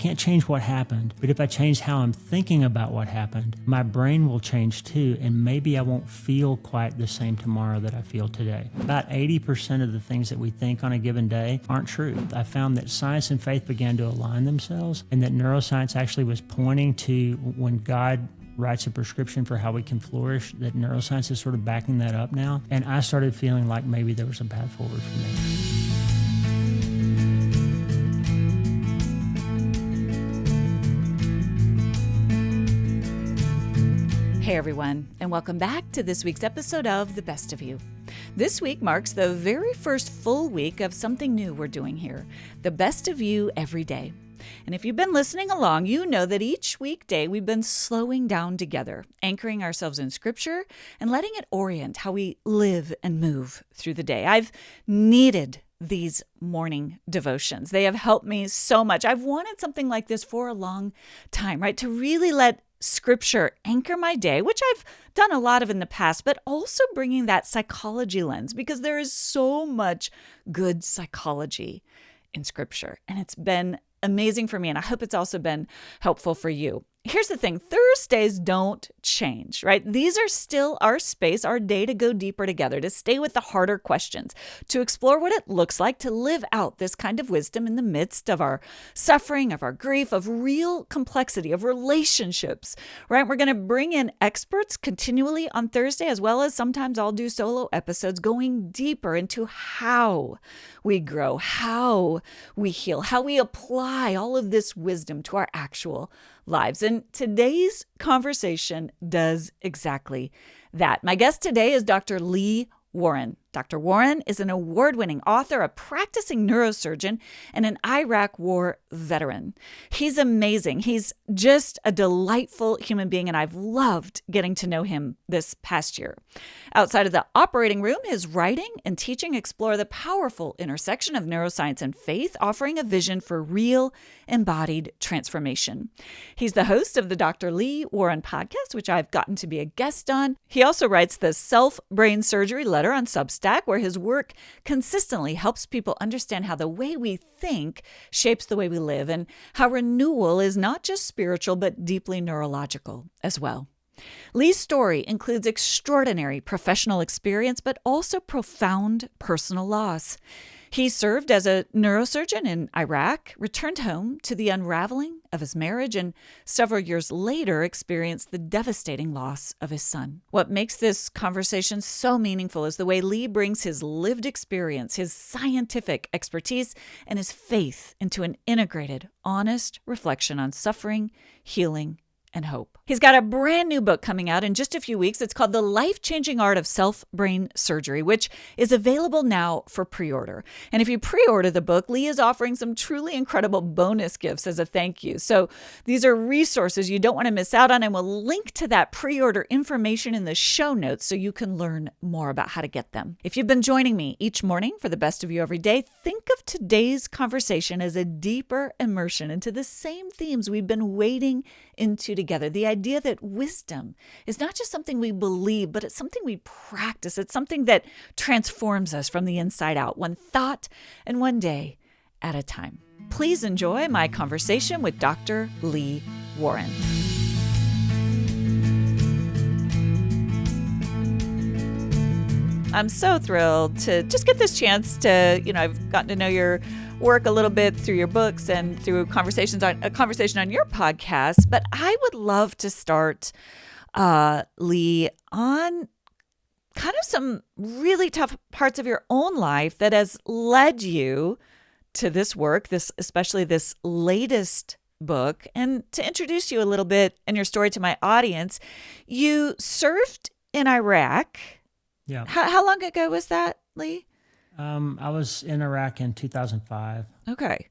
Can't change what happened, but if I change how I'm thinking about what happened, my brain will change too, and maybe I won't feel quite the same tomorrow that I feel today. About 80% of the things that we think on a given day aren't true. I found that science and faith began to align themselves, and that neuroscience actually was pointing to when God writes a prescription for how we can flourish, that neuroscience is sort of backing that up now, and I started feeling like maybe there was a path forward for me. Hey everyone, and welcome back to this week's episode of The Best of You. This week marks the very first full week of something new we're doing here, The Best of You Every Day. And if you've been listening along, you know that each weekday we've been slowing down together, anchoring ourselves in Scripture and letting it orient how we live and move through the day. I've needed these morning devotions. They have helped me so much. I've wanted something like this for a long time, right? To really let Scripture anchor my day, which I've done a lot of in the past, but also bringing that psychology lens, because there is so much good psychology in Scripture. And it's been amazing for me, and I hope it's also been helpful for you. Here's the thing, Thursdays don't change, right? These are still our space, our day to go deeper together, to stay with the harder questions, to explore what it looks like to live out this kind of wisdom in the midst of our suffering, of our grief, of real complexity, of relationships, right? We're going to bring in experts continually on Thursday, as well as sometimes I'll do solo episodes going deeper into how we grow, how we heal, how we apply all of this wisdom to our actual lives. And today's conversation does exactly that. My guest today is Dr. Lee Warren. Dr. Warren is an award-winning author, a practicing neurosurgeon, and an Iraq War veteran. He's amazing. He's just a delightful human being, and I've loved getting to know him this past year. Outside of the operating room, his writing and teaching explore the powerful intersection of neuroscience and faith, offering a vision for real embodied transformation. He's the host of the Dr. Lee Warren podcast, which I've gotten to be a guest on. He also writes the Self-Brain Surgery letter on Substack, where his work consistently helps people understand how the way we think shapes the way we live, and how renewal is not just spiritual, but deeply neurological as well. Lee's story includes extraordinary professional experience, but also profound personal loss. He served as a neurosurgeon in Iraq, returned home to the unraveling of his marriage, and several years later experienced the devastating loss of his son. What makes this conversation so meaningful is the way Lee brings his lived experience, his scientific expertise, and his faith into an integrated, honest reflection on suffering, healing, and hope. He's got a brand new book coming out in just a few weeks. It's called The Life-Changing Art of Self-Brain Surgery, which is available now for pre-order. And if you pre-order the book, Lee is offering some truly incredible bonus gifts as a thank you. So these are resources you don't want to miss out on, and we'll link to that pre-order information in the show notes so you can learn more about how to get them. If you've been joining me each morning for the Best of You Every Day, think of today's conversation as a deeper immersion into the same themes we've been wading into together. The idea that wisdom is not just something we believe, but it's something we practice. It's something that transforms us from the inside out, one thought and one day at a time. Please enjoy my conversation with Dr. Lee Warren. I'm so thrilled to just get this chance to, I've gotten to know your work a little bit through your books and through a conversation on your podcast. But I would love to start, Lee, on kind of some really tough parts of your own life that has led you to this work, especially this latest book. And to introduce you a little bit and your story to my audience, you served in Iraq. Yeah. How long ago was that, Lee? I was in Iraq in 2005. Okay.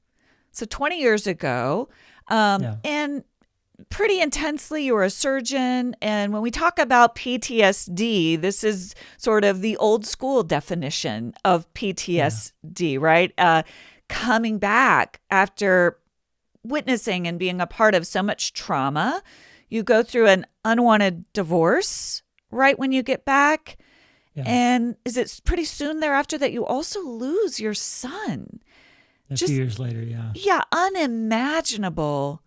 So 20 years ago. And pretty intensely, you were a surgeon. And when we talk about PTSD, this is sort of the old school definition of PTSD, right? Coming back after witnessing and being a part of so much trauma. You go through an unwanted divorce right when you get back. Yeah. And is it pretty soon thereafter that you also lose your son? A few years later, yeah. Yeah, unimaginable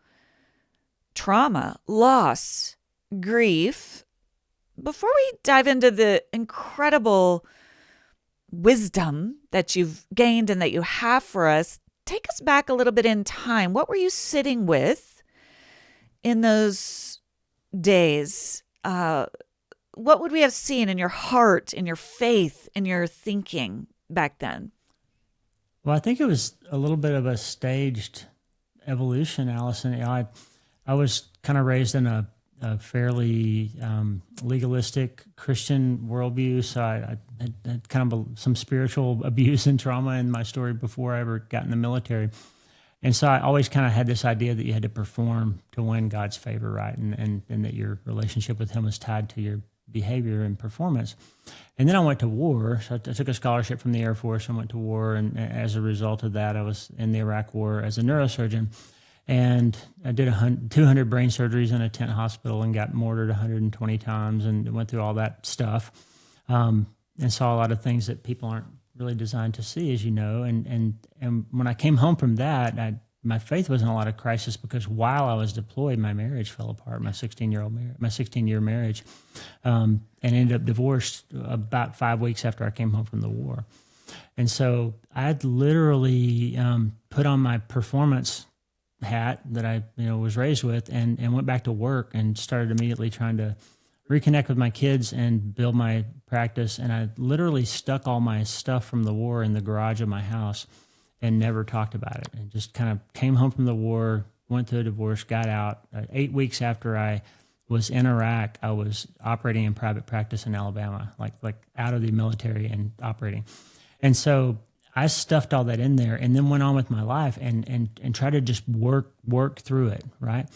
trauma, loss, grief. Before we dive into the incredible wisdom that you've gained and that you have for us, take us back a little bit in time. What were you sitting with in those days? What would we have seen in your heart, in your faith, in your thinking back then? Well, I think it was a little bit of a staged evolution, Allison. I was kind of raised in a fairly legalistic Christian worldview, so I had kind of some spiritual abuse and trauma in my story before I ever got in the military. And so I always kind of had this idea that you had to perform to win God's favor, right? And that your relationship with him was tied to your behavior and performance. And then I went to war. So I took a scholarship from the Air Force and went to war. And as a result of that, I was in the Iraq War as a neurosurgeon. And I did 200 brain surgeries in a tent hospital and got mortared 120 times and went through all that stuff, and saw a lot of things that people aren't really designed to see, as you know. And when I came home from that, my faith was in a lot of crisis because while I was deployed, my marriage fell apart. My 16-year marriage, and ended up divorced about 5 weeks after I came home from the war. And so I had literally put on my performance hat that I was raised with and went back to work and started immediately trying to reconnect with my kids and build my practice. And I literally stuck all my stuff from the war in the garage of my house and never talked about it, and just kind of came home from the war, went through a divorce, got out. 8 weeks after I was in Iraq, I was operating in private practice in Alabama, like out of the military and operating. And so I stuffed all that in there and then went on with my life and tried to just work through it, right?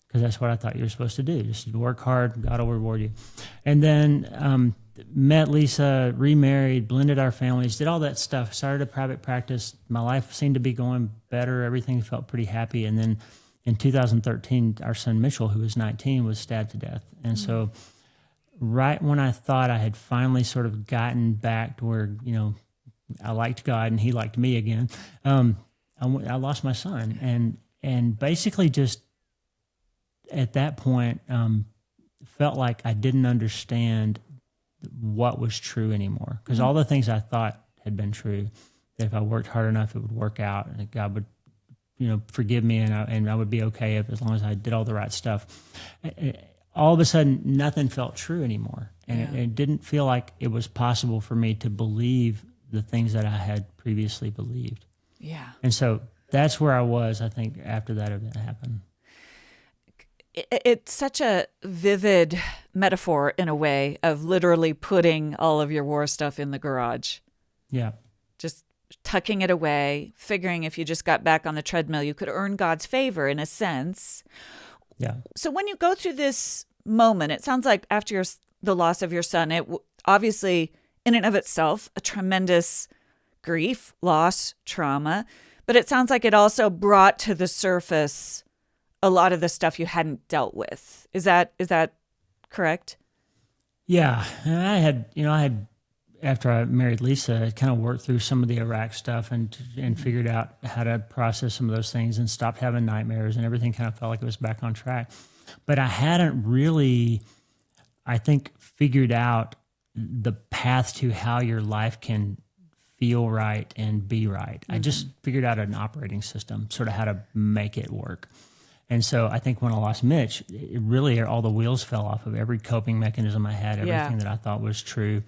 Because that's what I thought you were supposed to do. Just work hard, God will reward you. And then met Lisa, remarried, blended our families, did all that stuff, started a private practice. My life seemed to be going better. Everything felt pretty happy. And then in 2013, our son Mitchell, who was 19, was stabbed to death. And so right when I thought I had finally sort of gotten back to where, I liked God and he liked me again, I lost my son. And basically just at that point felt like I didn't understand what was true anymore, because all the things I thought had been true, that if I worked hard enough it would work out and that God would forgive me and I would be okay as long as I did all the right stuff. All of a sudden nothing felt true anymore, and it didn't feel like it was possible for me to believe the things that I had previously believed. Yeah. And so that's where I was, I think, after that event happened. It's such a vivid metaphor in a way of literally putting all of your war stuff in the garage. Yeah. Just tucking it away, figuring if you just got back on the treadmill, you could earn God's favor in a sense. Yeah. So when you go through this moment, it sounds like after the loss of your son, it obviously in and of itself, a tremendous grief, loss, trauma, but it sounds like it also brought to the surface a lot of the stuff you hadn't dealt with. Is that correct? Yeah. And I had after I married Lisa, I kind of worked through some of the Iraq stuff and figured out how to process some of those things and stopped having nightmares, and everything kind of felt like it was back on track. But I hadn't really, I think, figured out the path to how your life can feel right and be right. I just figured out an operating system, sort of how to make it work. And so I think when I lost Mitch, it really all the wheels fell off of every coping mechanism I had, everything that I thought was true.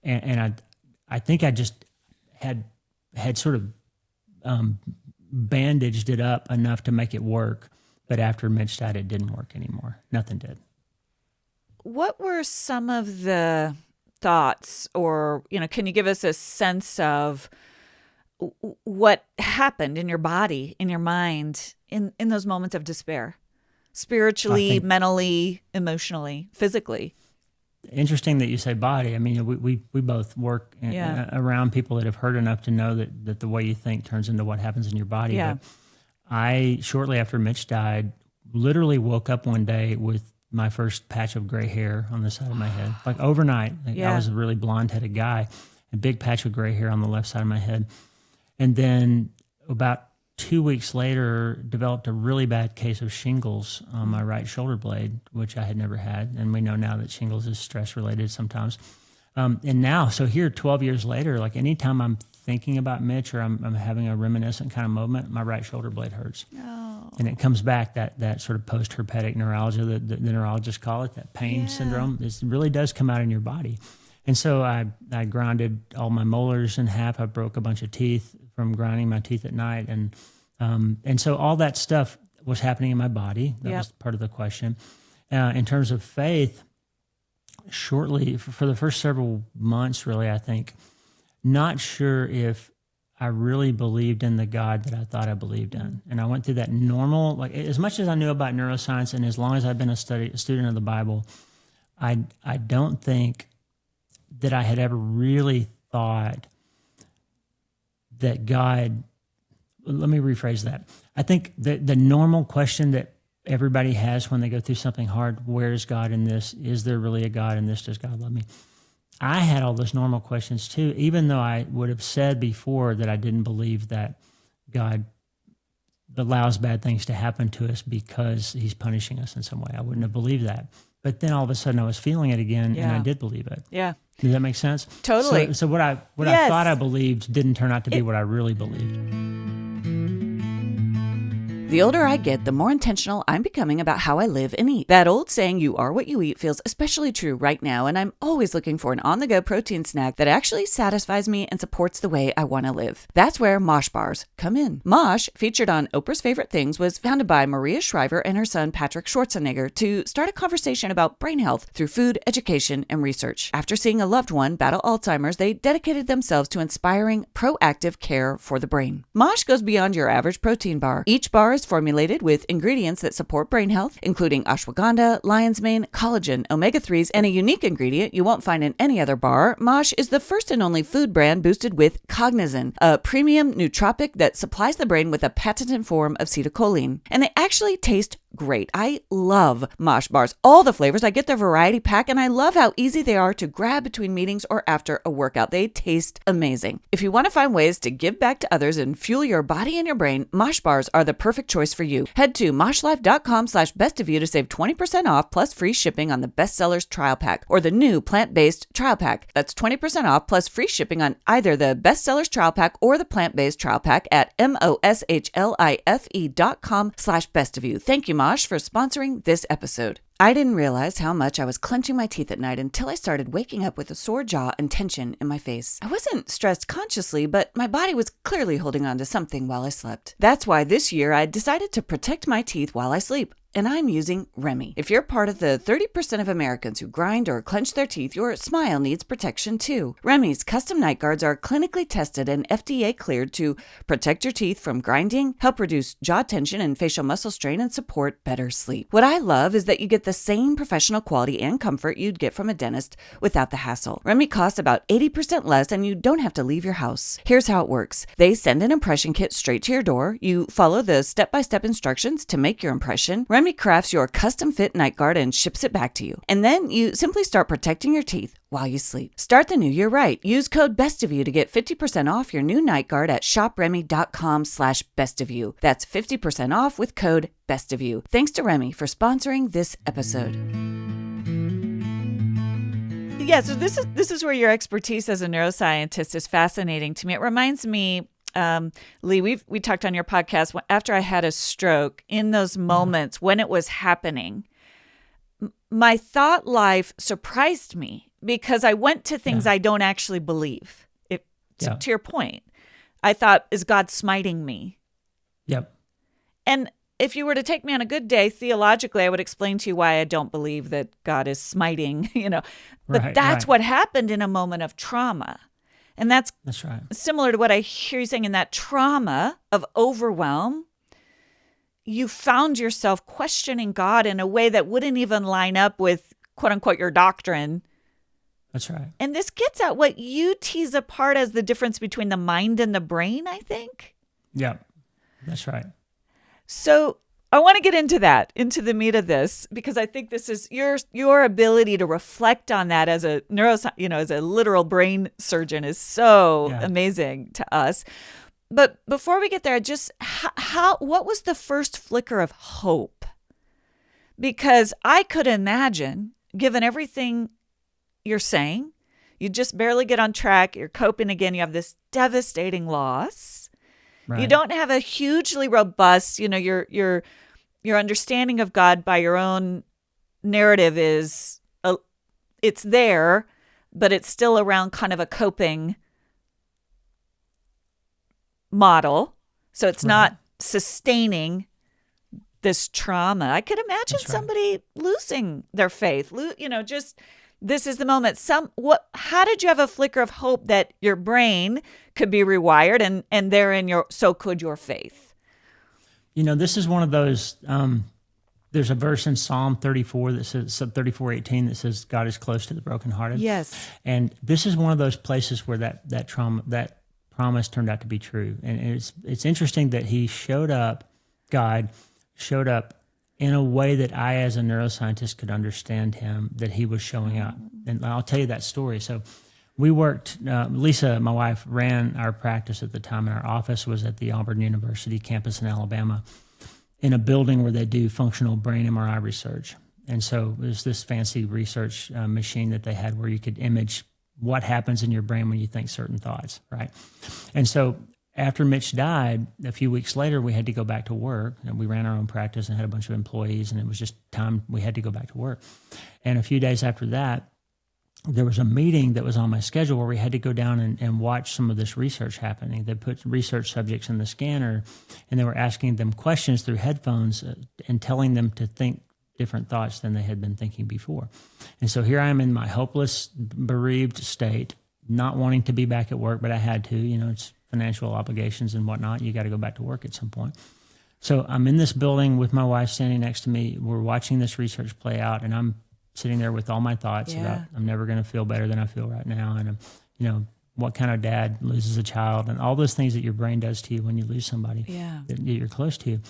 And I think I just had sort of bandaged it up enough to make it work. But after Mitch died, it didn't work anymore. Nothing did. What were some of the thoughts, or, can you give us a sense of what happened in your body, in your mind, in those moments of despair, spiritually, mentally, emotionally, physically? Interesting that you say body. I mean, we both work around people that have heard enough to know that the way you think turns into what happens in your body. Yeah. But I, shortly after Mitch died, literally woke up one day with my first patch of gray hair on the side of my head, like overnight. I was a really blonde-headed guy, a big patch of gray hair on the left side of my head. And then about 2 weeks later, developed a really bad case of shingles on my right shoulder blade, which I had never had. And we know now that shingles is stress related sometimes. And now, so here 12 years later, like anytime I'm thinking about Mitch or I'm having a reminiscent kind of moment, my right shoulder blade hurts. Oh. And it comes back, that sort of post-herpetic neuralgia that the neurologists call it, that pain syndrome. It really does come out in your body. And so I grinded all my molars in half. I broke a bunch of teeth from grinding my teeth at night. And so all that stuff was happening in my body. That was part of the question. In terms of faith, shortly, for the first several months, really, I think, not sure if I really believed in the God that I thought I believed in. And I went through that normal, like as much as I knew about neuroscience and as long as I've been a student of the Bible, I don't think that I had ever really thought that God, let me rephrase that. I think that the normal question that everybody has when they go through something hard, where is God in this? Is there really a God in this? Does God love me? I had all those normal questions too, even though I would have said before that I didn't believe that God allows bad things to happen to us because he's punishing us in some way. I wouldn't have believed that. But then all of a sudden I was feeling it again and I did believe it. Yeah. Does that make sense? Totally. So what I thought I believed didn't turn out to be what I really believed. The older I get, the more intentional I'm becoming about how I live and eat. That old saying, you are what you eat, feels especially true right now, and I'm always looking for an on-the-go protein snack that actually satisfies me and supports the way I want to live. That's where Mosh bars come in. Mosh, featured on Oprah's Favorite Things, was founded by Maria Shriver and her son Patrick Schwarzenegger to start a conversation about brain health through food, education, and research. After seeing a loved one battle Alzheimer's, they dedicated themselves to inspiring proactive care for the brain. Mosh goes beyond your average protein bar. Each bar is formulated with ingredients that support brain health, including ashwagandha, lion's mane, collagen, omega-3s, and a unique ingredient you won't find in any other bar. Mosh is the first and only food brand boosted with cognizin, a premium nootropic that supplies the brain with a patented form of acetylcholine. And they actually taste great. I love Mosh bars. All the flavors. I get their variety pack, and I love how easy they are to grab between meetings or after a workout. They taste amazing. If you want to find ways to give back to others and fuel your body and your brain, Mosh bars are the perfect choice for you. Head to moshlife.com/bestofyou to save 20% off plus free shipping on the Bestsellers Trial Pack or the new plant-based Trial Pack. That's 20% off plus free shipping on either the Bestsellers Trial Pack or the plant-based Trial Pack at moshlife.com/bestofyou. Thank you, Mosh, for sponsoring this episode. I didn't realize how much I was clenching my teeth at night until I started waking up with a sore jaw and tension in my face. I wasn't stressed consciously, but my body was clearly holding on to something while I slept. That's why this year I decided to protect my teeth while I sleep. And I'm using Remy. If you're part of the 30% of Americans who grind or clench their teeth, your smile needs protection too. Remy's custom night guards are clinically tested and FDA cleared to protect your teeth from grinding, help reduce jaw tension and facial muscle strain, and support better sleep. What I love is that you get the same professional quality and comfort you'd get from a dentist without the hassle. Remy costs about 80% less and you don't have to leave your house. Here's how it works. They send an impression kit straight to your door. You follow the step-by-step instructions to make your impression. Remy crafts your custom-fit night guard and ships it back to you. And then you simply start protecting your teeth while you sleep. Start the new year right. Use code BESTOFYOU to get 50% off your new night guard at shopremy.com/bestofyou. That's 50% off with code BESTOFYOU. Thanks to Remy for sponsoring this episode. Yeah, so this is where your expertise as a neuroscientist is fascinating to me. It reminds me, Lee, we talked on your podcast after I had a stroke. In those moments when it was happening, my thought life surprised me because I went to things I don't actually believe. To your point, I thought, is God smiting me? Yep. And if you were to take me on a good day, theologically, I would explain to you why I don't believe that God is smiting, But that's what happened in a moment of trauma. And that's right. Similar to what I hear you saying in that trauma of overwhelm. You found yourself questioning God in a way that wouldn't even line up with, quote unquote, your doctrine. That's right. And this gets at what you tease apart as the difference between the mind and the brain, I think. Yeah, that's right. So I want to get into the meat of this, because I think this is your ability to reflect on that as a as a literal brain surgeon is so amazing to us. but before we get there, just what was the first flicker of hope? Because I could imagine, given everything you're saying, you just barely get on track, you're coping again, you have this devastating loss. Right. You don't have a hugely robust, your understanding of God by your own narrative is, it's there, but it's still around kind of a coping model. So it's not sustaining this trauma. I could imagine somebody losing their faith, just this is the moment. How did you have a flicker of hope that your brain could be rewired and therein so could your faith? This is one of those, there's a verse in Psalm 34 that says, 34:18 that says, God is close to the brokenhearted. Yes. And this is one of those places where that trauma, that promise turned out to be true. And it's interesting that God showed up in a way that I, as a neuroscientist, could understand him, that he was showing up. And I'll tell you that story. So we worked, Lisa, my wife, ran our practice at the time, and our office was at the Auburn University campus in Alabama in a building where they do functional brain MRI research. And so it was this fancy research machine that they had where you could image what happens in your brain when you think certain thoughts, right? And so after Mitch died, a few weeks later, we had to go back to work. And we ran our own practice and had a bunch of employees, and it was just time we had to go back to work. And a few days after that, there was a meeting that was on my schedule where we had to go down and watch some of this research happening. They put research subjects in the scanner, and they were asking them questions through headphones and telling them to think different thoughts than they had been thinking before. And so here I am in my hopeless, bereaved state, not wanting to be back at work, but I had to. It's financial obligations and whatnot. You got to go back to work at some point. So I'm in this building with my wife standing next to me. We're watching this research play out, and I'm sitting there with all my thoughts about I'm never going to feel better than I feel right now. And, what kind of dad loses a child, and all those things that your brain does to you when you lose somebody that you're close to.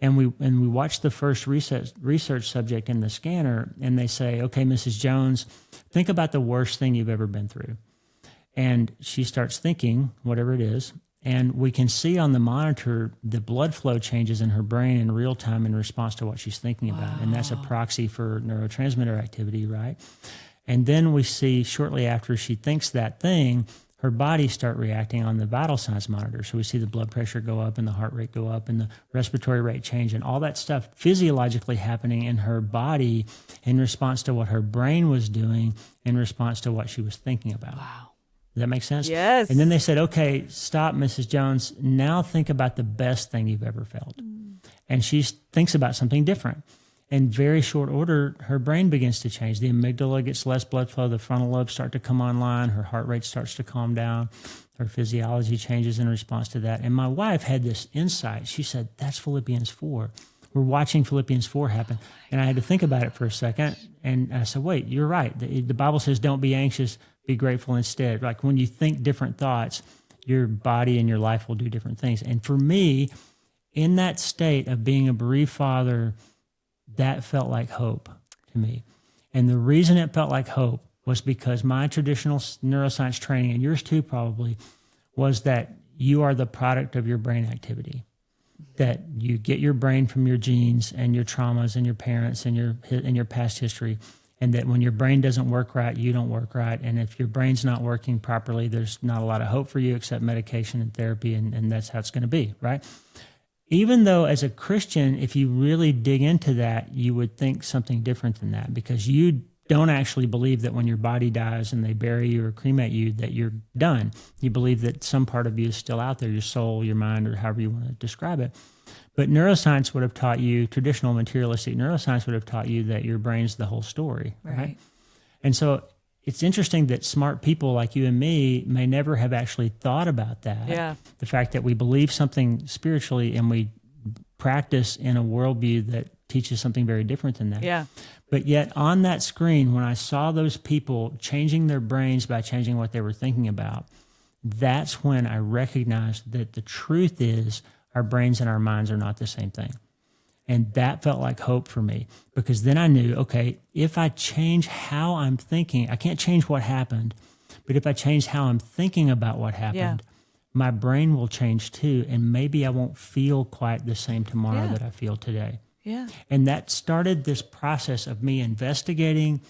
And we watched the first research subject in the scanner, and they say, okay, Mrs. Jones, think about the worst thing you've ever been through. And she starts thinking, whatever it is, and we can see on the monitor the blood flow changes in her brain in real time in response to what she's thinking about. And that's a proxy for neurotransmitter activity, right? And then we see shortly after she thinks that thing, her body start reacting on the vital signs monitor. So we see the blood pressure go up and the heart rate go up and the respiratory rate change and all that stuff physiologically happening in her body in response to what her brain was doing in response to what she was thinking about. Wow. Does that make sense? Yes. And then they said, okay, stop, Mrs. Jones. Now think about the best thing you've ever felt. And she thinks about something different. In very short order, her brain begins to change. The amygdala gets less blood flow. The frontal lobes start to come online. Her heart rate starts to calm down. Her physiology changes in response to that. And my wife had this insight. She said, that's Philippians 4. We're watching Philippians 4 happen. And I had to think about it for a second. And I said, wait, you're right. The Bible says, don't be anxious, be grateful instead. Like when you think different thoughts, your body and your life will do different things. And for me, in that state of being a bereaved father, that felt like hope to me. And the reason it felt like hope was because my traditional neuroscience training, and yours too probably, was that you are the product of your brain activity. That you get your brain from your genes and your traumas and your parents and your past history. And that when your brain doesn't work right, you don't work right. And if your brain's not working properly, there's not a lot of hope for you except medication and therapy, and that's how it's going to be, right? Even though as a Christian, if you really dig into that, you would think something different than that, because you don't actually believe that when your body dies and they bury you or cremate you, that you're done. You believe that some part of you is still out there, your soul, your mind, or however you want to describe it. But neuroscience would have taught you, traditional materialistic neuroscience would have taught you that your brain's the whole story, right? And so it's interesting that smart people like you and me may never have actually thought about that. Yeah. The fact that we believe something spiritually and we practice in a worldview that teaches something very different than that. Yeah. But yet on that screen, when I saw those people changing their brains by changing what they were thinking about, that's when I recognized that the truth is our brains and our minds are not the same thing. And that felt like hope for me, because then I knew, okay, if I change how I'm thinking, I can't change what happened, but if I change how I'm thinking about what happened, my brain will change too, and maybe I won't feel quite the same tomorrow that I feel today. Yeah. And that started this process of me investigating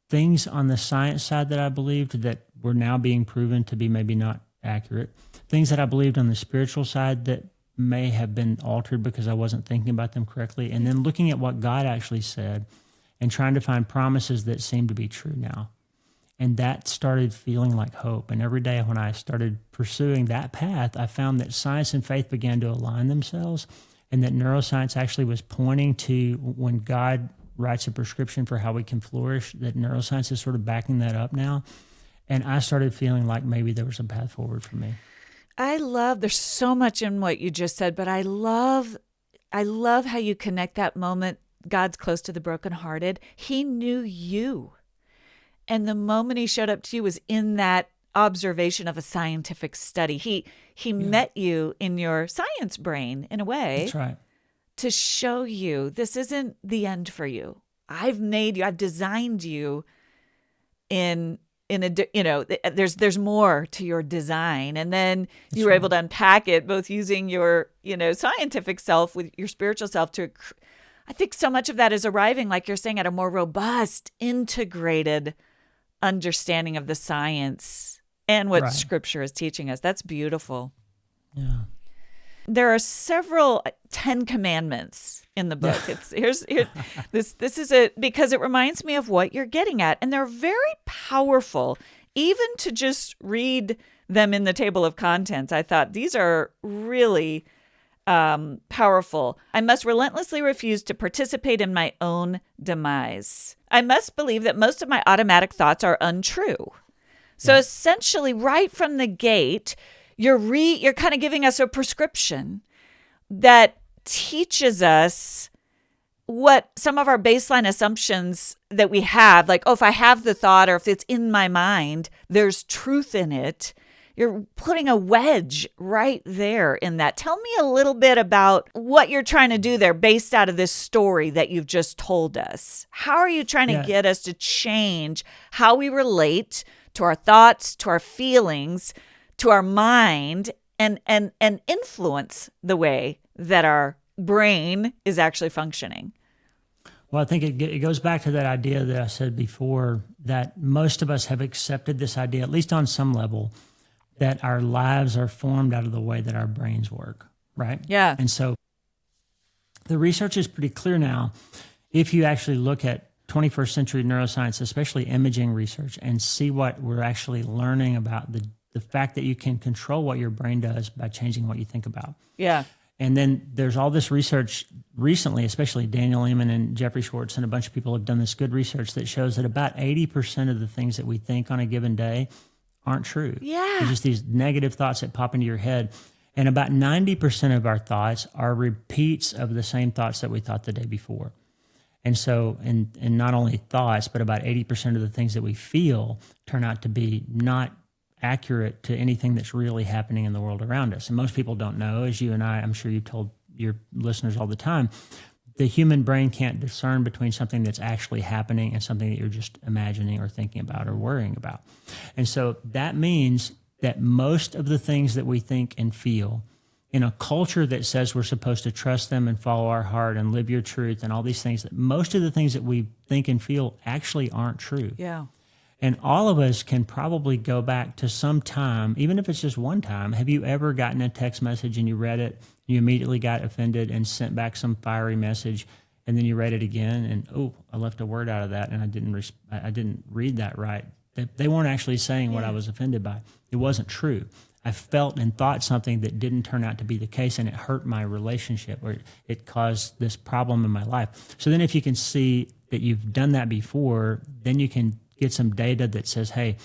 things on the science side that I believed that were now being proven to be maybe not accurate, things that I believed on the spiritual side that may have been altered because I wasn't thinking about them correctly, and then looking at what God actually said and trying to find promises that seem to be true now. And that started feeling like hope. And every day when I started pursuing that path, I found that science and faith began to align themselves, and that neuroscience actually was pointing to when God writes a prescription for how we can flourish, that neuroscience is sort of backing that up now. And I started feeling like maybe there was a path forward for me. There's so much in what you just said, but I love how you connect that moment. God's close to the brokenhearted. He knew you. And the moment he showed up to you was in that observation of a scientific study. He met you in your science brain in a way. That's right. To show you this isn't the end for you. I've designed you there's more to your design. And then you were able to unpack it, both using your, scientific self with your spiritual self I think so much of that is arriving, like you're saying, at a more robust, integrated understanding of the science and what Scripture is teaching us. That's beautiful. Yeah. There are several 10 commandments in the book. This is it because it reminds me of what you're getting at, and they're very powerful. Even to just read them in the table of contents, I thought these are really powerful. I must relentlessly refuse to participate in my own demise. I must believe that most of my automatic thoughts are untrue. So essentially, right from the gate, you're kind of giving us a prescription that teaches us what some of our baseline assumptions that we have, like, if I have the thought or if it's in my mind, there's truth in it. You're putting a wedge right there in that. Tell me a little bit about what you're trying to do there based out of this story that you've just told us. How are you trying to get us to change how we relate to our thoughts, to our feelings, to our mind, and influence the way that our brain is actually functioning? Well, I think it goes back to that idea that I said before, that most of us have accepted this idea, at least on some level, that our lives are formed out of the way that our brains work, right? Yeah. And so the research is pretty clear now. If you actually look at 21st century neuroscience, especially imaging research, and see what we're actually learning about the fact that you can control what your brain does by changing what you think about. Yeah. And then there's all this research recently, especially Daniel Leman and Jeffrey Schwartz and a bunch of people have done this good research that shows that about 80% of the things that we think on a given day aren't true. Yeah. They're just these negative thoughts that pop into your head. And about 90% of our thoughts are repeats of the same thoughts that we thought the day before. And so, and not only thoughts, but about 80% of the things that we feel turn out to be not accurate to anything that's really happening in the world around us. And most people don't know, as you and I'm sure you've told your listeners all the time, the human brain can't discern between something that's actually happening and something that you're just imagining or thinking about or worrying about. And so that means that most of the things that we think and feel in a culture that says we're supposed to trust them and follow our heart and live your truth and all these things, that most of the things that we think and feel actually aren't true. Yeah. And all of us can probably go back to some time, even if it's just one time. Have you ever gotten a text message and you read it, you immediately got offended and sent back some fiery message, and then you read it again and, I left a word out of that and I didn't read that right. They weren't actually saying what I was offended by. It wasn't true. I felt and thought something that didn't turn out to be the case, and it hurt my relationship, or it caused this problem in my life. So then if you can see that you've done that before, then you can get some data that says, hey,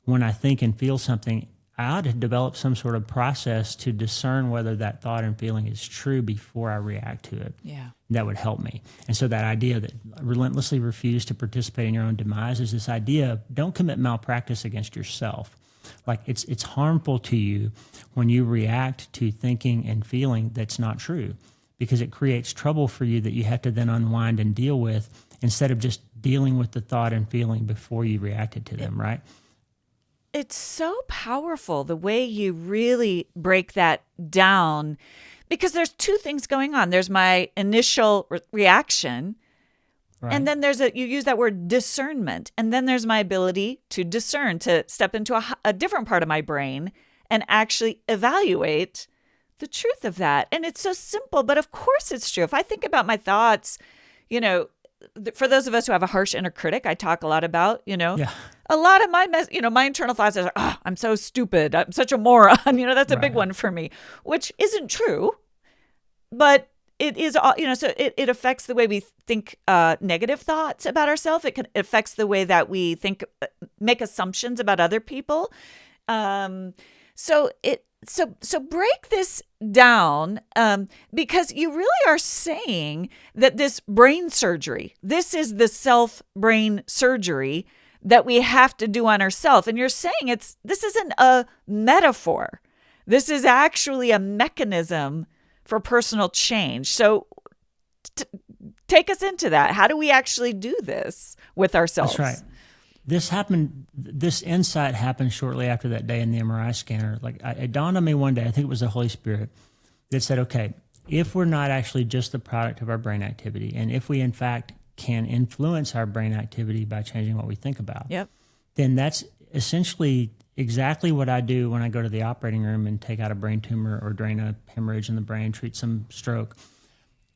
when I think and feel something, I ought to develop some sort of process to discern whether that thought and feeling is true before I react to it. Yeah. That would help me. And so that idea that relentlessly refuse to participate in your own demise is this idea of don't commit malpractice against yourself. Like it's harmful to you when you react to thinking and feeling that's not true, because it creates trouble for you that you have to then unwind and deal with instead of just dealing with the thought and feeling before you reacted to them, right? it's so powerful the way you really break that down, because there's two things going on. There's my initial reaction, Right. and then you use that word discernment, and then there's my ability to discern, to step into a different part of my brain and actually evaluate the truth of that. And it's so simple, but of course it's true. If I think about my thoughts, for those of us who have a harsh inner critic, I talk a lot about, Yeah. a lot of my internal thoughts are, oh, I'm so stupid. I'm such a moron. That's a big Right. one for me, which isn't true, but it is, so it affects the way we think negative thoughts about ourselves. It affects the way that we think, make assumptions about other people. So break this down, because you really are saying that this brain surgery, this is the self-brain surgery that we have to do on ourselves. And you're saying this isn't a metaphor. This is actually a mechanism for personal change. So take us into that. How do we actually do this with ourselves? That's right. This insight happened shortly after that day in the MRI scanner. It dawned on me one day, I think it was the Holy Spirit, that said, okay, if we're not actually just the product of our brain activity, and if we in fact can influence our brain activity by changing what we think about, Yep. then that's essentially exactly what I do when I go to the operating room and take out a brain tumor or drain a hemorrhage in the brain, treat some stroke.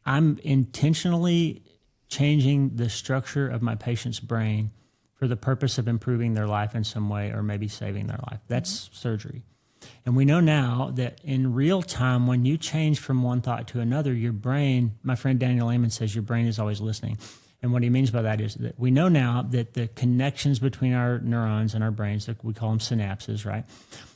I'm intentionally changing the structure of my patient's brain for the purpose of improving their life in some way, or maybe saving their life. That's surgery. And we know now that in real time, when you change from one thought to another, your brain, my friend Daniel Amen says your brain is always listening. And what he means by that is that we know now that the connections between our neurons and our brains, we call them synapses, right?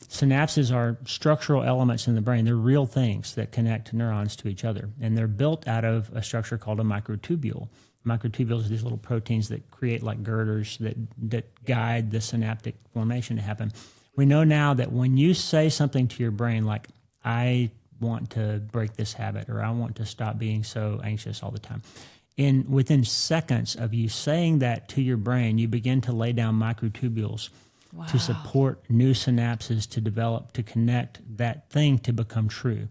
Synapses are structural elements in the brain. They're real things that connect neurons to each other. And they're built out of a structure called a microtubule. Microtubules are these little proteins that create like girders that guide the synaptic formation to happen. We know now that when you say something to your brain like, I want to break this habit, or I want to stop being so anxious all the time, within seconds of you saying that to your brain, you begin to lay down microtubules to support new synapses to develop, to connect that thing to become true.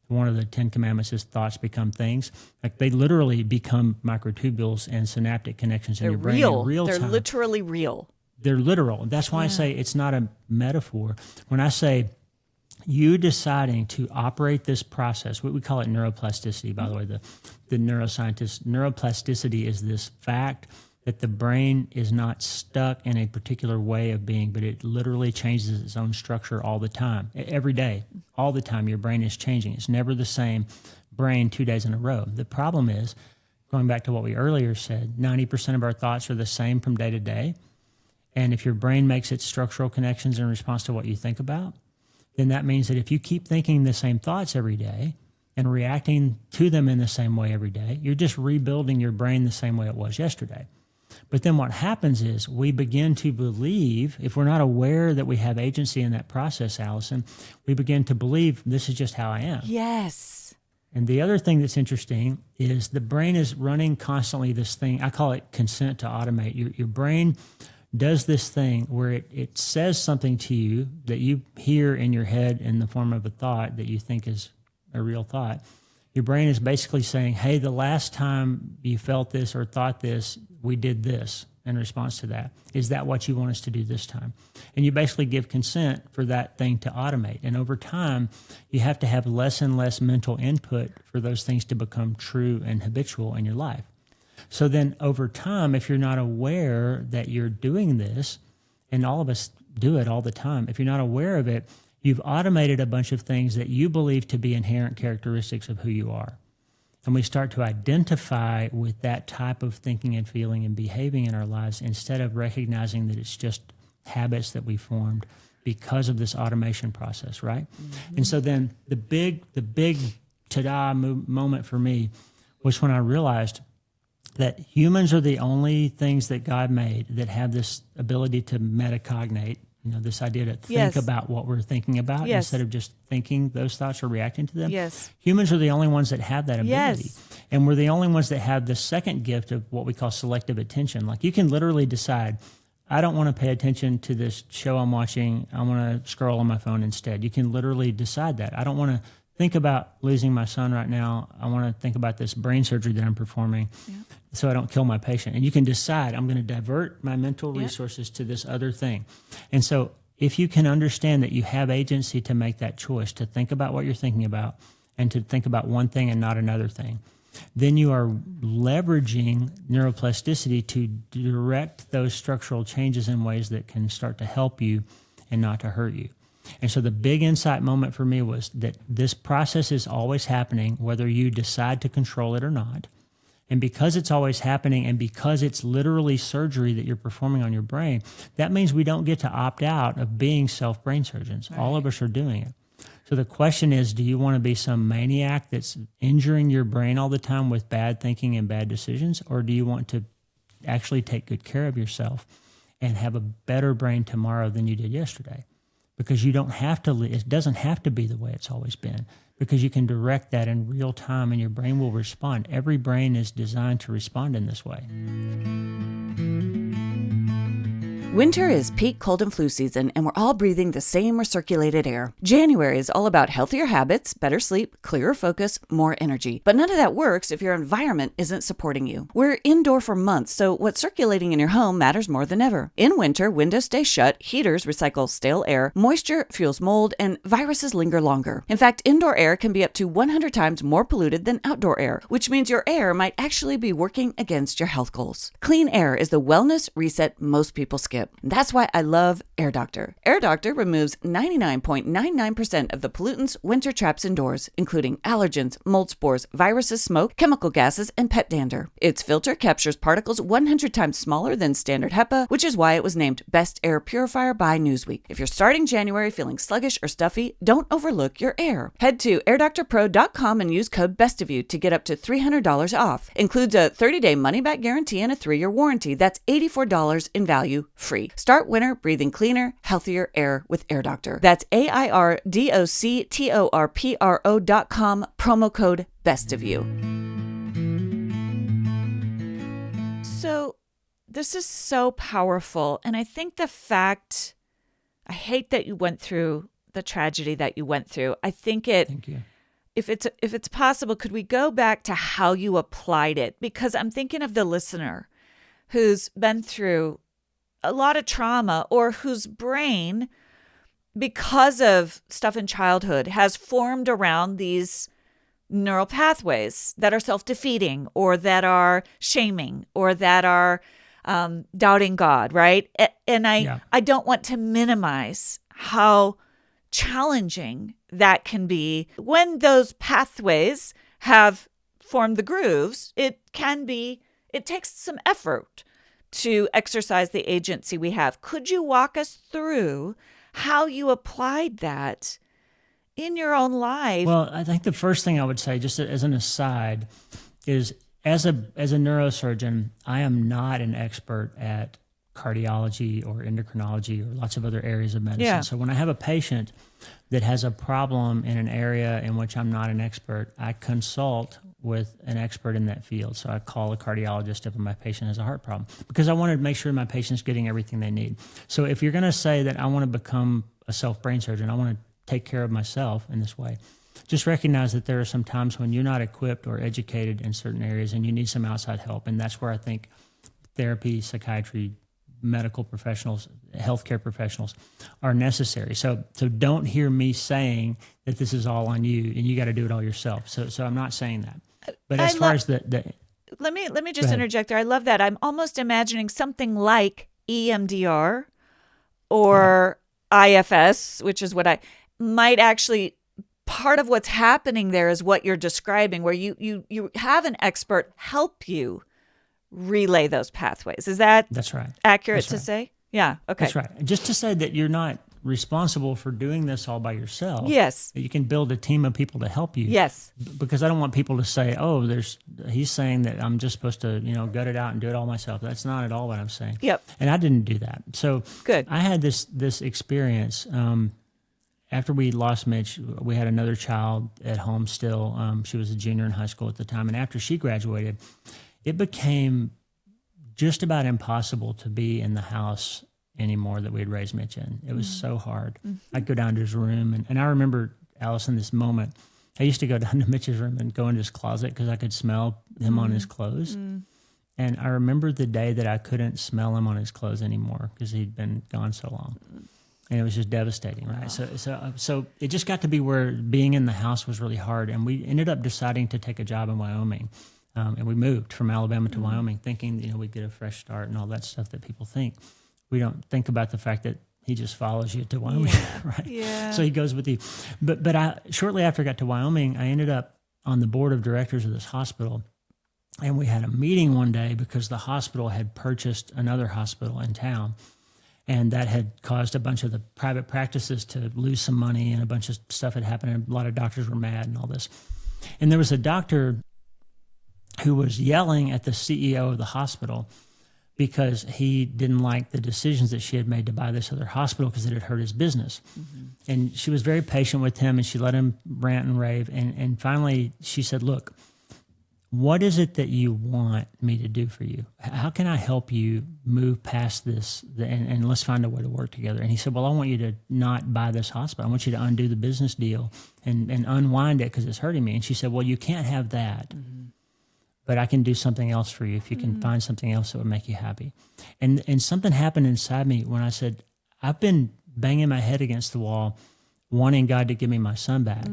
One of the 10 Commandments is thoughts become things. Like they literally become microtubules and synaptic connections in your brain in real They're time. They're literally real. They're literal. That's why I say it's not a metaphor. When I say you deciding to operate this process, we call it neuroplasticity, by the way, the neuroscientists, neuroplasticity is this fact that the brain is not stuck in a particular way of being, but it literally changes its own structure all the time. Every day, all the time, your brain is changing. It's never the same brain 2 days in a row. The problem is, going back to what we earlier said, 90% of our thoughts are the same from day to day. And if your brain makes its structural connections in response to what you think about, then that means that if you keep thinking the same thoughts every day and reacting to them in the same way every day, you're just rebuilding your brain the same way it was yesterday. But then what happens is we begin to believe, if we're not aware that we have agency in that process, Alison, we begin to believe this is just how I am. Yes. And the other thing that's interesting is the brain is running constantly this thing, I call it consent to automate. Your brain does this thing where it says something to you that you hear in your head in the form of a thought that you think is a real thought. Your brain is basically saying, hey, the last time you felt this or thought this, we did this in response to that. Is that what you want us to do this time? And you basically give consent for that thing to automate. And over time, you have to have less and less mental input for those things to become true and habitual in your life. So then over time, if you're not aware that you're doing this, and all of us do it all the time, if you're not aware of it, you've automated a bunch of things that you believe to be inherent characteristics of who you are. And we start to identify with that type of thinking and feeling and behaving in our lives instead of recognizing that it's just habits that we formed because of this automation process, right? Mm-hmm. And so then the big ta-da moment for me was when I realized that humans are the only things that God made that have this ability to metacognate, this idea to think about what we're thinking about instead of just thinking those thoughts or reacting to them. Yes. Humans are the only ones that have that ability. Yes. And we're the only ones that have the second gift of what we call selective attention. Like you can literally decide, I don't want to pay attention to this show I'm watching. I want to scroll on my phone instead. You can literally decide that. I don't want to think about losing my son right now. I want to think about this brain surgery that I'm performing so I don't kill my patient. And you can decide, I'm going to divert my mental resources to this other thing. And so if you can understand that you have agency to make that choice, to think about what you're thinking about and to think about one thing and not another thing, then you are leveraging neuroplasticity to direct those structural changes in ways that can start to help you and not to hurt you. And so the big insight moment for me was that this process is always happening, whether you decide to control it or not. And because it's always happening and because it's literally surgery that you're performing on your brain, that means we don't get to opt out of being self-brain surgeons. Right. All of us are doing it. So the question is, do you want to be some maniac that's injuring your brain all the time with bad thinking and bad decisions? Or do you want to actually take good care of yourself and have a better brain tomorrow than you did yesterday? Because you don't have to, it doesn't have to be the way it's always been, because you can direct that in real time and your brain will respond. Every brain is designed to respond in this way. Winter is peak cold and flu season, and we're all breathing the same recirculated air. January is all about healthier habits, better sleep, clearer focus, more energy. But none of that works if your environment isn't supporting you. We're indoor for months, so what's circulating in your home matters more than ever. In winter, windows stay shut, heaters recycle stale air, moisture fuels mold, and viruses linger longer. In fact, indoor air can be up to 100 times more polluted than outdoor air, which means your air might actually be working against your health goals. Clean air is the wellness reset most people skip. That's why I love Air Doctor. Air Doctor removes 99.99% of the pollutants winter traps indoors, including allergens, mold spores, viruses, smoke, chemical gases, and pet dander. Its filter captures particles 100 times smaller than standard HEPA, which is why it was named Best Air Purifier by Newsweek. If you're starting January feeling sluggish or stuffy, don't overlook your air. Head to airdoctorpro.com and use code BESTOFYOU to get up to $300 off. Includes a 30-day money-back guarantee and a 3-year warranty. That's $84 in value, free. Start winter breathing cleaner, healthier air with Air Doctor. That's AIRDOCTORPRO.com, promo code BESTOFYOU. So this is so powerful. And I think I hate that you went through the tragedy that you went through. I think Thank you. If it's possible, could we go back to how you applied it? Because I'm thinking of the listener who's been through a lot of trauma, or whose brain, because of stuff in childhood, has formed around these neural pathways that are self-defeating, or that are shaming, or that are doubting God, right? And I don't want to minimize how challenging that can be. When those pathways have formed the grooves, it takes some effort to exercise the agency we have. Could you walk us through how you applied that in your own life? Well, I think the first thing I would say, just as an aside, is as a neurosurgeon, I am not an expert at cardiology or endocrinology or lots of other areas of medicine. Yeah. So when I have a patient that has a problem in an area in which I'm not an expert, I consult with an expert in that field. So I call a cardiologist if my patient has a heart problem, because I want to make sure my patient's getting everything they need. So if you're going to say that I want to become a self-brain surgeon, I want to take care of myself in this way, just recognize that there are some times when you're not equipped or educated in certain areas and you need some outside help. And that's where I think therapy, psychiatry, medical professionals, healthcare professionals are necessary. So don't hear me saying that this is all on you and you got to do it all yourself. So I'm not saying that. But as far as the let me just interject there. I love that. I'm almost imagining something like EMDR or IFS, which is what I might actually, part of what's happening there is what you're describing, where you have an expert help you relay those pathways. Is that That's right. accurate That's to right. say? Yeah. Okay. That's right. Just to say that you're not responsible for doing this all by yourself. Yes. That you can build a team of people to help you. Yes. Because I don't want people to say, "Oh, he's saying that I'm just supposed to, gut it out and do it all myself." That's not at all what I'm saying. Yep. And I didn't do that. So Good. I had this experience. After we lost Mitch, we had another child at home still. She was a junior in high school at the time, and after she graduated, it became just about impossible to be in the house anymore that we had raised Mitch in. It was so hard. I'd go down to his room, and I remember, Alison, this moment. I used to go down to Mitch's room and go into his closet because I could smell him on his clothes. And I remember the day that I couldn't smell him on his clothes anymore because he'd been gone so long. And it was just devastating, right? So it just got to be where being in the house was really hard. And we ended up deciding to take a job in Wyoming. And we moved from Alabama to Wyoming thinking, we'd get a fresh start and all that stuff that people think. We don't think about the fact that he just follows you to Wyoming, right? Yeah. So he goes with you. But I shortly after I got to Wyoming, I ended up on the board of directors of this hospital. And we had a meeting one day because the hospital had purchased another hospital in town. And that had caused a bunch of the private practices to lose some money, and a bunch of stuff had happened, and a lot of doctors were mad and all this. And there was a doctor who was yelling at the CEO of the hospital because he didn't like the decisions that she had made to buy this other hospital because it had hurt his business. And she was very patient with him, and she let him rant and rave. And finally she said, look, what is it that you want me to do for you? How can I help you move past this and let's find a way to work together? And he said, well, I want you to not buy this hospital. I want you to undo the business deal and unwind it because it's hurting me. And she said, well, you can't have that, but I can do something else for you if you can find something else that would make you happy. And something happened inside me when I said, I've been banging my head against the wall, wanting God to give me my son back.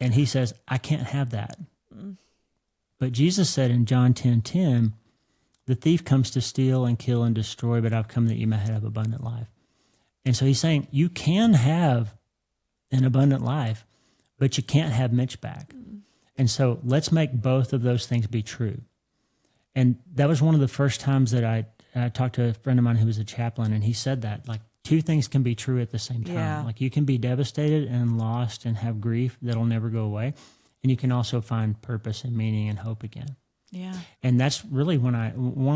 And he says, I can't have that. But Jesus said in John 10:10, the thief comes to steal and kill and destroy, but I've come that you may have abundant life. And so he's saying you can have an abundant life, but you can't have Mitch back. And so let's make both of those things be true. And that was one of the first times that I talked to a friend of mine who was a chaplain, and he said that, like, two things can be true at the same time. Yeah. Like, you can be devastated and lost and have grief that'll never go away. And you can also find purpose and meaning and hope again. Yeah. And that's really when one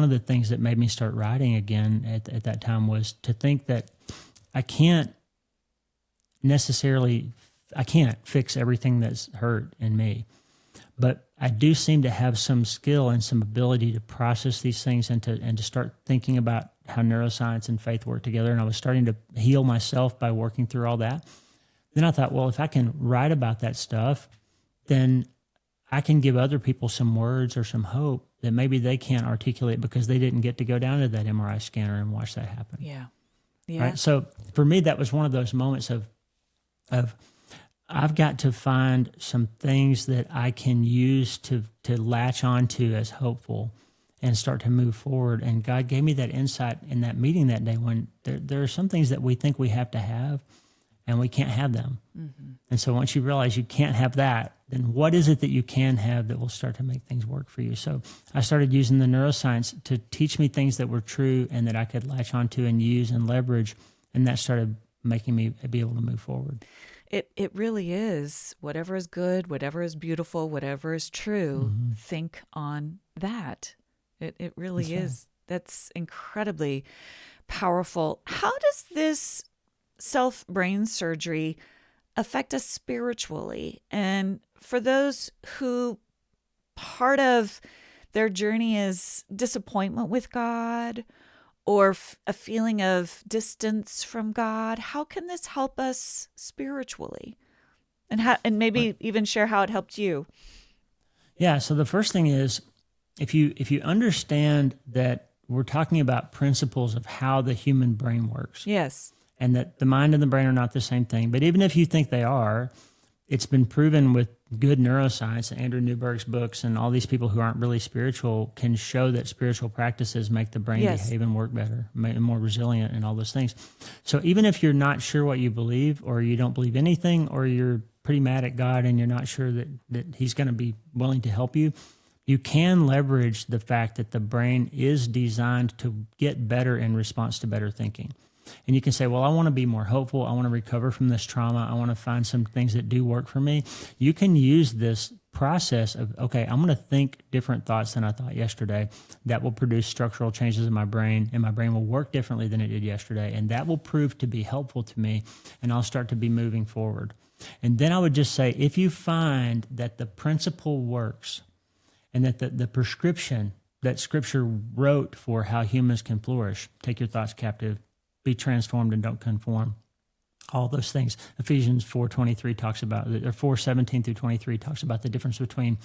of the things that made me start writing again at that time was to think that I can't fix everything that's hurt in me, but I do seem to have some skill and some ability to process these things and to start thinking about how neuroscience and faith work together. And I was starting to heal myself by working through all that. Then I thought, well, if I can write about that stuff, then I can give other people some words or some hope that maybe they can't articulate because they didn't get to go down to that MRI scanner and watch that happen. Yeah. Yeah. Right? So for me, that was one of those moments of I've got to find some things that I can use to latch onto as hopeful and start to move forward. And God gave me that insight in that meeting that day when there are some things that we think we have to have, and we can't have them. And so once you realize you can't have that, then what is it that you can have that will start to make things work for you? So I started using the neuroscience to teach me things that were true and that I could latch onto and use and leverage. And that started making me be able to move forward. It really is. Whatever is good, whatever is beautiful, whatever is true, think on that. It really That's is. That's incredibly powerful. How does this self-brain surgery affect us spiritually? And for those who part of their journey is disappointment with God or a feeling of distance from God, how can this help us spiritually? And maybe even share how it helped you. Yeah, so the first thing is if you understand that we're talking about principles of how the human brain works. Yes. And that the mind and the brain are not the same thing. But even if you think they are, it's been proven with good neuroscience, Andrew Newberg's books, and all these people who aren't really spiritual can show that spiritual practices make the brain behave and work better, make it more resilient and all those things. So even if you're not sure what you believe, or you don't believe anything, or you're pretty mad at God and you're not sure that he's going to be willing to help you, you can leverage the fact that the brain is designed to get better in response to better thinking. And you can say, well, I want to be more hopeful. I want to recover from this trauma. I want to find some things that do work for me. You can use this process of, okay, I'm going to think different thoughts than I thought yesterday. That will produce structural changes in my brain, and my brain will work differently than it did yesterday. And that will prove to be helpful to me, and I'll start to be moving forward. And then I would just say, if you find that the principle works and that the prescription that Scripture wrote for how humans can flourish. Take your thoughts captive, be transformed and don't conform. All those things. Ephesians 4:23 talks about, or 4:17 through 23 talks about the difference between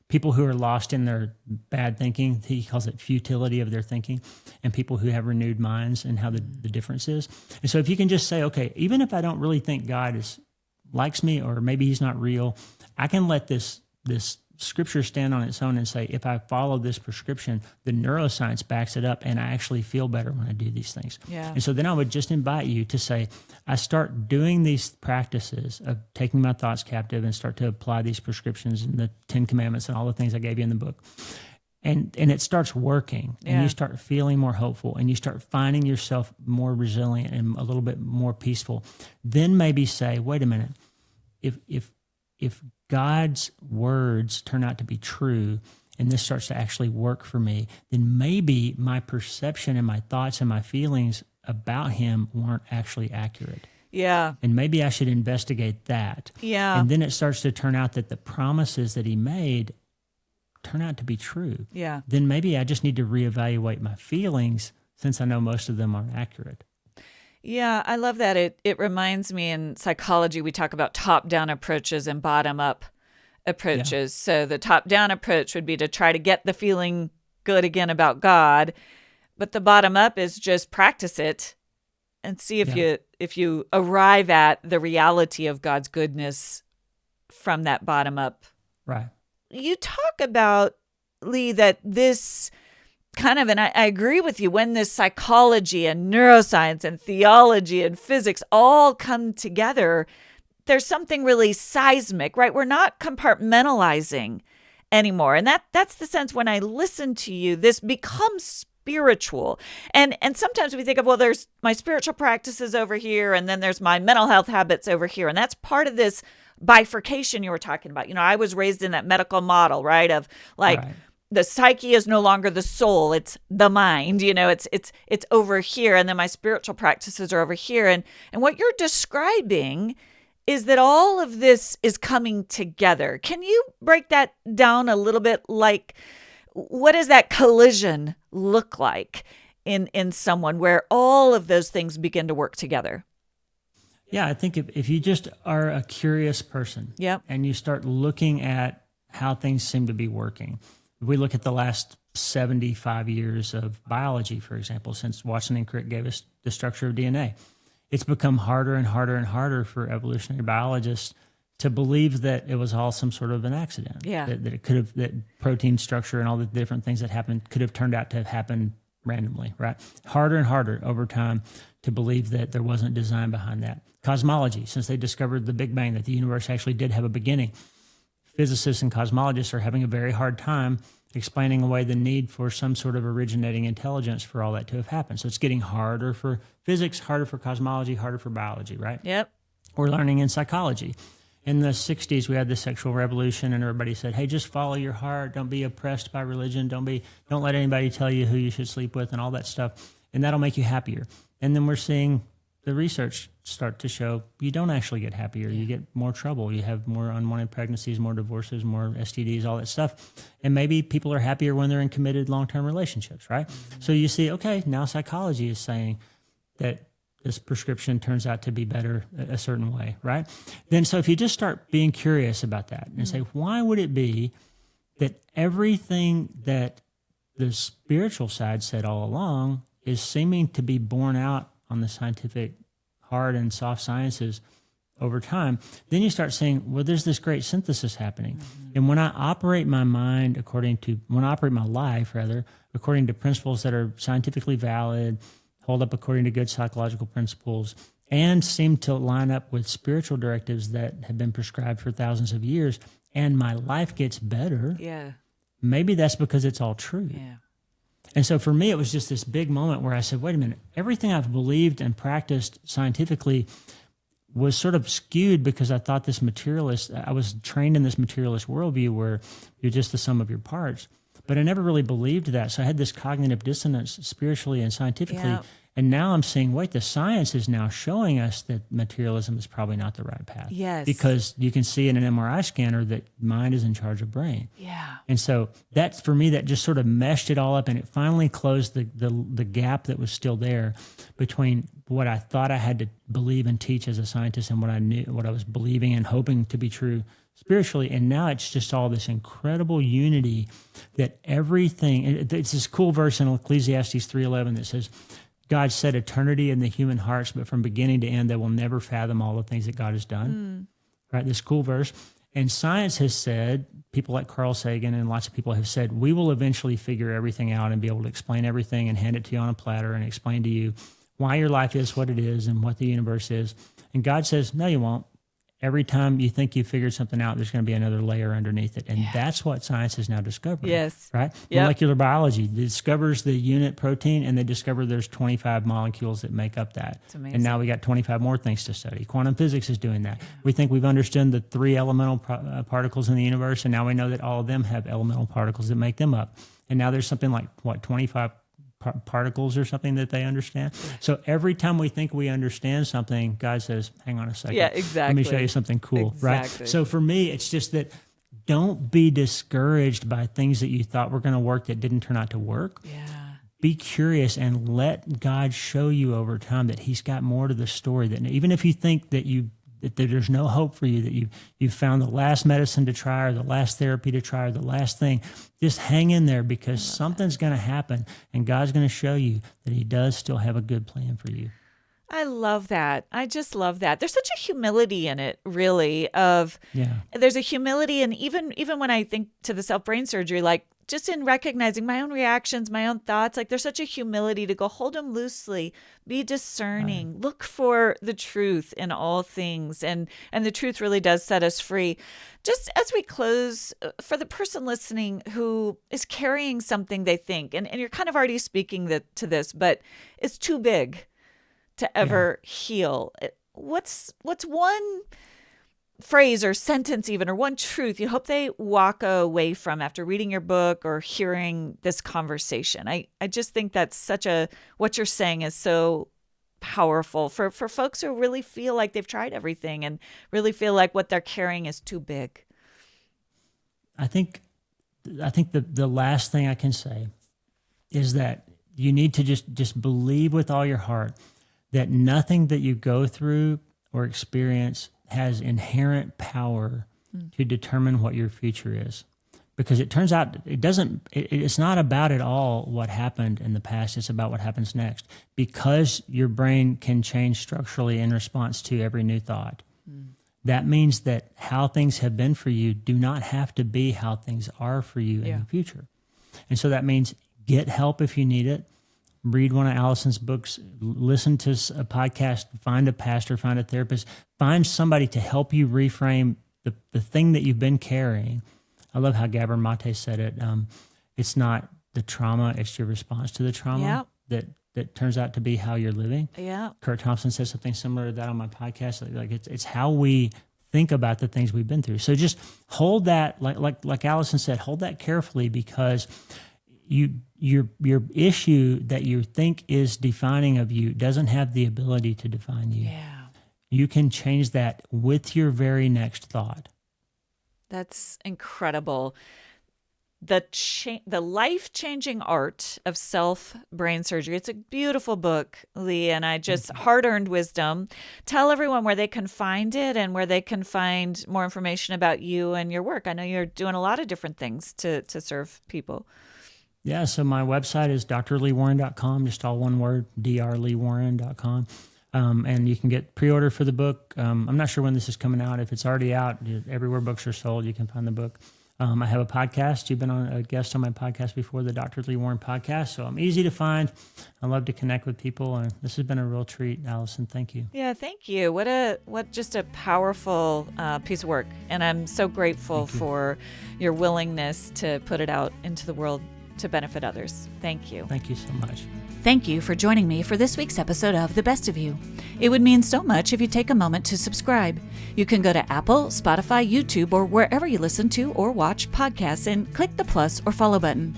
people who are lost in their bad thinking. He calls it futility of their thinking, and people who have renewed minds, and how the difference is. And so if you can just say, okay, even if I don't really think God likes me, or maybe he's not real, I can let this Scripture stand on its own and say, if I follow this prescription, the neuroscience backs it up, and I actually feel better when I do these things. Yeah. And so then I would just invite you to say, I start doing these practices of taking my thoughts captive and start to apply these prescriptions and the 10 Commandments and all the things I gave you in the book. And it starts working, and you start feeling more hopeful, and you start finding yourself more resilient and a little bit more peaceful. Then maybe say, wait a minute, if God's words turn out to be true, and this starts to actually work for me, then maybe my perception and my thoughts and my feelings about him weren't actually accurate. Yeah. And maybe I should investigate that. Yeah. And then it starts to turn out that the promises that he made turn out to be true. Yeah. Then maybe I just need to reevaluate my feelings, since I know most of them aren't accurate. Yeah, I love that. It reminds me, in psychology, we talk about top-down approaches and bottom-up approaches. Yeah. So the top-down approach would be to try to get the feeling good again about God, but the bottom-up is just practice it and see if you arrive at the reality of God's goodness from that bottom-up. Right. You talk about, Lee, that this kind of, and I agree with you, when this psychology and neuroscience and theology and physics all come together, there's something really seismic, right? We're not compartmentalizing anymore. And that's the sense when I listen to you, this becomes spiritual. And sometimes we think of, well, there's my spiritual practices over here, and then there's my mental health habits over here. And that's part of this bifurcation you were talking about. I was raised in that medical model, right? Of like, right. The psyche is no longer the soul, it's the mind, it's over here. And then my spiritual practices are over here. And what you're describing is that all of this is coming together. Can you break that down a little bit? Like, what does that collision look like in someone where all of those things begin to work together? Yeah, I think if you just are a curious person, yep. and you start looking at how things seem to be working. If we look at the last 75 years of biology, for example, since Watson and Crick gave us the structure of DNA, it's become harder and harder and harder for evolutionary biologists to believe that it was all some sort of an accident. Yeah. That it could have, that protein structure and all the different things that happened could have turned out to have happened randomly, right? Harder and harder over time to believe that there wasn't design behind that. Cosmology, since they discovered the Big Bang, that the universe actually did have a beginning. Physicists and cosmologists are having a very hard time explaining away the need for some sort of originating intelligence for all that to have happened. So it's getting harder for physics, harder for cosmology, harder for biology, right? Yep. We're learning in psychology. In the 60s, we had the sexual revolution, and everybody said, hey, just follow your heart. Don't be oppressed by religion. Don't let anybody tell you who you should sleep with and all that stuff, and that'll make you happier. And then we're seeing the research start to show you don't actually get happier. You get more trouble. You have more unwanted pregnancies, more divorces, more STDs, all that stuff. And maybe people are happier when they're in committed long-term relationships, right? Mm-hmm. So you see, okay, now psychology is saying that this prescription turns out to be better a certain way, right? Then so if you just start being curious about that and say, why would it be that everything that the spiritual side said all along is seeming to be borne out on the scientific hard and soft sciences over time? Then you start saying, well, there's this great synthesis happening. Mm-hmm. And when I operate my mind when I operate my life, according to principles that are scientifically valid, hold up according to good psychological principles, and seem to line up with spiritual directives that have been prescribed for thousands of years, and my life gets better, maybe that's because it's all true. Yeah. And so for me, it was just this big moment where I said, wait a minute, everything I've believed and practiced scientifically was sort of skewed because I thought I was trained in this materialist worldview where you're just the sum of your parts. But I never really believed that. So I had this cognitive dissonance spiritually and scientifically. Yeah. And now I'm seeing, wait, the science is now showing us that materialism is probably not the right path. Yes. Because you can see in an MRI scanner that mind is in charge of brain. Yeah. And so that, for me, that just sort of meshed it all up, and it finally closed the gap that was still there between what I thought I had to believe and teach as a scientist and what I knew, what I was believing and hoping to be true spiritually. And now it's just all this incredible unity that everything, it's this cool verse in Ecclesiastes 3:11 that says, God set eternity in the human hearts, but from beginning to end, they will never fathom all the things that God has done. Right? This cool verse. And science has said, people like Carl Sagan and lots of people have said, we will eventually figure everything out and be able to explain everything and hand it to you on a platter and explain to you why your life is what it is and what the universe is. And God says, no, you won't. Every time you think you figured something out, there's going to be another layer underneath it. And that's what science is now discovering. Yes. Right? Yep. Molecular biology discovers the unit protein, and they discover there's 25 molecules that make up that. It's amazing. And now we got 25 more things to study. Quantum physics is doing that. We think we've understood the 3 elemental particles in the universe, and now we know that all of them have elemental particles that make them up. And now there's something like, 25 particles or something that they understand. So every time we think we understand something, God says, hang on a second. Yeah, exactly. Let me show you something cool, Exactly. right? So for me, it's just that don't be discouraged by things that you thought were going to work that didn't turn out to work. Yeah. Be curious and let God show you over time that he's got more to the story. That even if you think that that there's no hope for you, that you've found the last medicine to try or the last therapy to try or the last thing, just hang in there, because something's going to happen and God's going to show you that he does still have a good plan for you. I love that. I just love that. There's such a humility in it, really, there's a humility. And even when I think to the self-brain surgery, like just in recognizing my own reactions, my own thoughts, like there's such a humility to go hold them loosely, be discerning, look for the truth in all things. And the truth really does set us free. Just as we close, for the person listening who is carrying something they think, and you're kind of already speaking to this, but it's too big to ever heal. What's one phrase or sentence even, or one truth you hope they walk away from after reading your book or hearing this conversation? I just think that's what you're saying is so powerful for folks who really feel like they've tried everything and really feel like what they're carrying is too big. I think the last thing I can say is that you need to just believe with all your heart that nothing that you go through or experience has inherent power to determine what your future is. Because it turns out it's not about at all what happened in the past, it's about what happens next. Because your brain can change structurally in response to every new thought. That means that how things have been for you do not have to be how things are for you in the future. And so that means get help if you need it. Read one of Alison's books, listen to a podcast, find a pastor, find a therapist, find somebody to help you reframe the thing that you've been carrying. I love how Gabor Mate said it. It's not the trauma, it's your response to the trauma that turns out to be how you're living. Yeah. Kurt Thompson says something similar to that on my podcast. Like it's how we think about the things we've been through. So just hold that, like Alison said, hold that carefully, because your issue that you think is defining of you doesn't have the ability to define you. Yeah. You can change that with your very next thought. That's incredible. The life-changing art of self-brain surgery. It's a beautiful book, Lee, and I just hard-earned wisdom. Tell everyone where they can find it and where they can find more information about you and your work. I know you're doing a lot of different things to serve people. Yeah, so my website is drleewarren.com, just all one word, drleewarren.com. And you can get pre-order for the book. I'm not sure when this is coming out. If it's already out, everywhere books are sold, you can find the book. I have a podcast. You've been a guest on my podcast before, the Dr. Lee Warren podcast. So I'm easy to find. I love to connect with people. And this has been a real treat, Alison. Thank you. Yeah, thank you. What just a powerful piece of work. And I'm so grateful for your willingness to put it out into the world. to benefit others. Thank you. Thank you so much. Thank you for joining me for this week's episode of The Best of You. It would mean so much if you take a moment to subscribe. You can go to Apple, Spotify, YouTube, or wherever you listen to or watch podcasts and click the plus or follow button.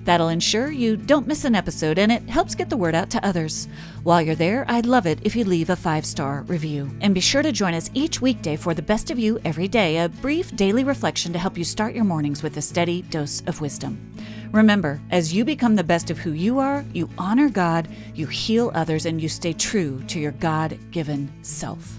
That'll ensure you don't miss an episode, and it helps get the word out to others. While you're there, I'd love it if you leave a 5-star review. And be sure to join us each weekday for The Best of You Every Day, a brief daily reflection to help you start your mornings with a steady dose of wisdom. Remember, as you become the best of who you are, you honor God, you heal others, and you stay true to your God-given self.